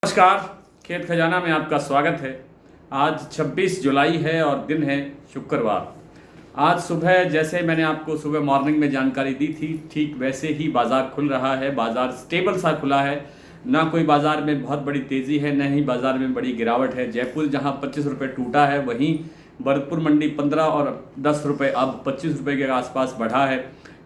नमस्कार, खेत खजाना में आपका स्वागत है। आज 26 जुलाई है और दिन है शुक्रवार। आज सुबह जैसे मैंने आपको सुबह मॉर्निंग में जानकारी दी थी, ठीक वैसे ही बाज़ार खुल रहा है। बाज़ार स्टेबल सा खुला है, ना कोई बाज़ार में बहुत बड़ी तेज़ी है, न ही बाज़ार में बड़ी गिरावट है। जयपुर जहां 25 रुपये टूटा है, वहीं भरतपुर मंडी 15 और 10 रुपये अब 25 रुपये के आसपास बढ़ा है।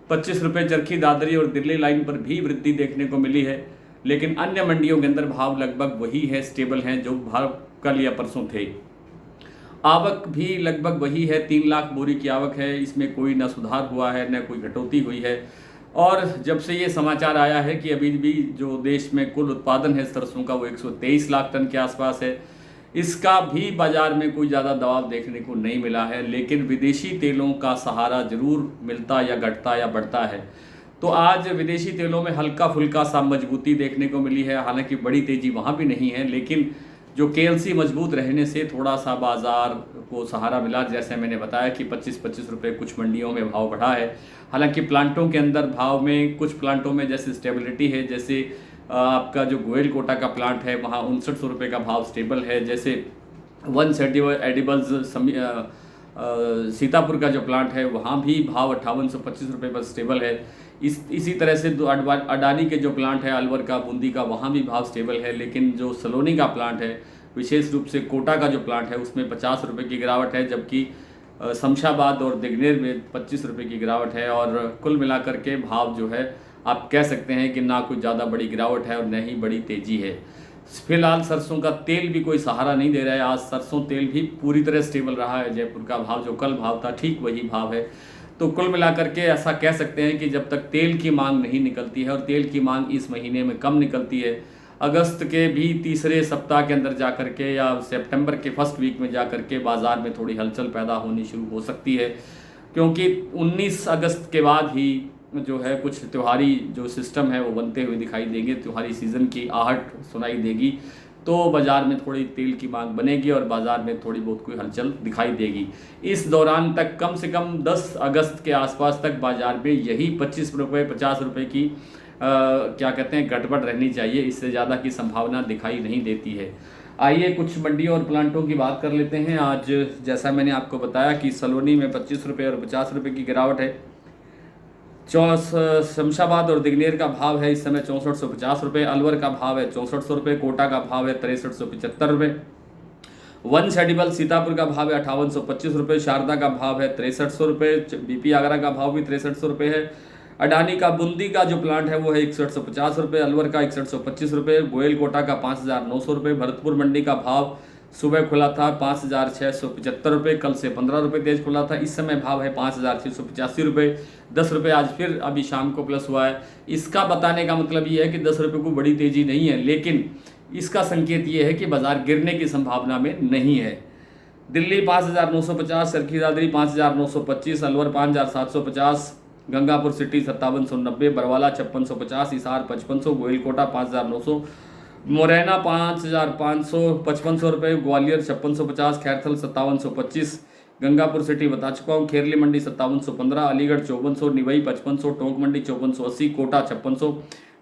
25 रुपये चरखी दादरी और दिल्ली लाइन पर भी वृद्धि देखने को मिली है, लेकिन अन्य मंडियों के अंदर भाव लगभग वही है, स्टेबल हैं जो भाव कल या परसों थे। आवक भी लगभग वही है, 3 लाख बोरी की आवक है। इसमें कोई न सुधार हुआ है न कोई कटौती हुई है। और जब से ये समाचार आया है कि अभी भी जो देश में कुल उत्पादन है सरसों का वो 123 लाख टन के आसपास है, इसका भी बाजार में कोई ज़्यादा दबाव देखने को नहीं मिला है। लेकिन विदेशी तेलों का सहारा जरूर मिलता या घटता या बढ़ता है। तो आज विदेशी तेलों में हल्का फुल्का सा मजबूती देखने को मिली है। हालांकि बड़ी तेज़ी वहाँ भी नहीं है, लेकिन जो केएलसी मजबूत रहने से थोड़ा सा बाज़ार को सहारा मिला। जैसे मैंने बताया कि 25-25 रुपये कुछ मंडियों में भाव बढ़ा है। हालांकि प्लांटों के अंदर भाव में कुछ प्लांटों में जैसे स्टेबिलिटी है, जैसे आपका जो गोयल कोटा का प्लांट है वहाँ 6900 रुपये का भाव स्टेबल है। जैसे एडिबल्स सीतापुर का जो प्लांट है वहाँ भी भाव 5825 रुपये पर स्टेबल है। इसी तरह से अडानी के जो प्लांट है अलवर का, बूंदी का, वहाँ भी भाव स्टेबल है। लेकिन जो सलोनी का प्लांट है, विशेष रूप से कोटा का जो प्लांट है, उसमें 50 रुपये की गिरावट है, जबकि शमशाबाद और दिगनेर में 25 रुपये की गिरावट है। और कुल मिलाकर के भाव जो है आप कह सकते हैं कि ना कोई ज़्यादा बड़ी गिरावट है और न ही बड़ी तेज़ी है। फिलहाल सरसों का तेल भी कोई सहारा नहीं दे रहा है। आज सरसों तेल भी पूरी तरह स्टेबल रहा है। जयपुर का भाव जो कल भाव था ठीक वही भाव है। तो कुल मिलाकर के ऐसा कह सकते हैं कि जब तक तेल की मांग नहीं निकलती है, और तेल की मांग इस महीने में कम निकलती है, अगस्त के भी तीसरे सप्ताह के अंदर जाकर के या सितंबर के फर्स्ट वीक में जाकर के बाज़ार में थोड़ी हलचल पैदा होनी शुरू हो सकती है। क्योंकि 19 अगस्त के बाद ही जो है कुछ त्योहारी जो सिस्टम है वो बनते हुए दिखाई देंगे। त्योहारी सीज़न की आहट सुनाई देगी, तो बाज़ार में थोड़ी तेल की मांग बनेगी और बाज़ार में थोड़ी बहुत कोई हलचल दिखाई देगी। इस दौरान तक कम से कम 10 अगस्त के आसपास तक बाज़ार में यही 25 रुपये 50 रुपये की क्या कहते हैं गड़बड़ रहनी चाहिए। इससे ज़्यादा की संभावना दिखाई नहीं देती है। आइए कुछ मंडियों और प्लांटों की बात कर लेते हैं। आज जैसा मैंने आपको बताया कि सलोनी में 25 रुपये और 50 रुपये की गिरावट है। शमशाबाद और दिगनेर का भाव है इस समय 6450 रुपये, अलवर का भाव है 6400 रुपये, कोटा का भाव है 6375 रुपये, वंश एडिबल सीतापुर का भाव है 5825 रुपये, शारदा का भाव है 6300 रुपये, बीपी आगरा का भाव भी 6300 रुपये है, अडानी का बूंदी का जो प्लांट है वो है 6150 रुपये, अलवर का 6125 रुपये, गोयल कोटा का 5900 रुपये, भरतपुर मंडी का भाव सुबह खुला था 5675 रुपये, कल से 15 रुपये तेज खुला था। इस समय भाव है 5685 रुपये, 10 रुपये आज फिर अभी शाम को प्लस हुआ है। इसका बताने का मतलब ये है कि 10 रुपये को बड़ी तेज़ी नहीं है, लेकिन इसका संकेत ये है कि बाज़ार गिरने की संभावना में नहीं है। दिल्ली 5950, चरखी दादरी 5925, अलवर 5750, गंगापुर सिटी 5790, बरवाला 5650, हिसार 5500, गोयल कोटा 5900, मुरैना 5500 5500 रुपये, ग्वालियर 5650, खैरथल 5725, गंगापुर सिटी बता चुका हूँ, खेरली मंडी 5715, अलीगढ़ 5400, निवई 5500, टोंक मंडी 5480, कोटा 5600,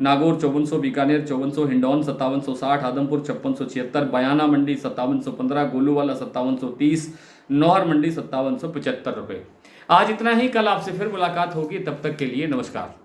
नागौर 5400, बीकानेर 5400, हिंडौन 5760, आदमपुर 5676, बयाना मंडी 5715, गोलूवाला 5730, नौहर मंडी 5775 रुपये। आज इतना ही। कल आपसे फिर मुलाकात होगी, तब तक के लिए नमस्कार।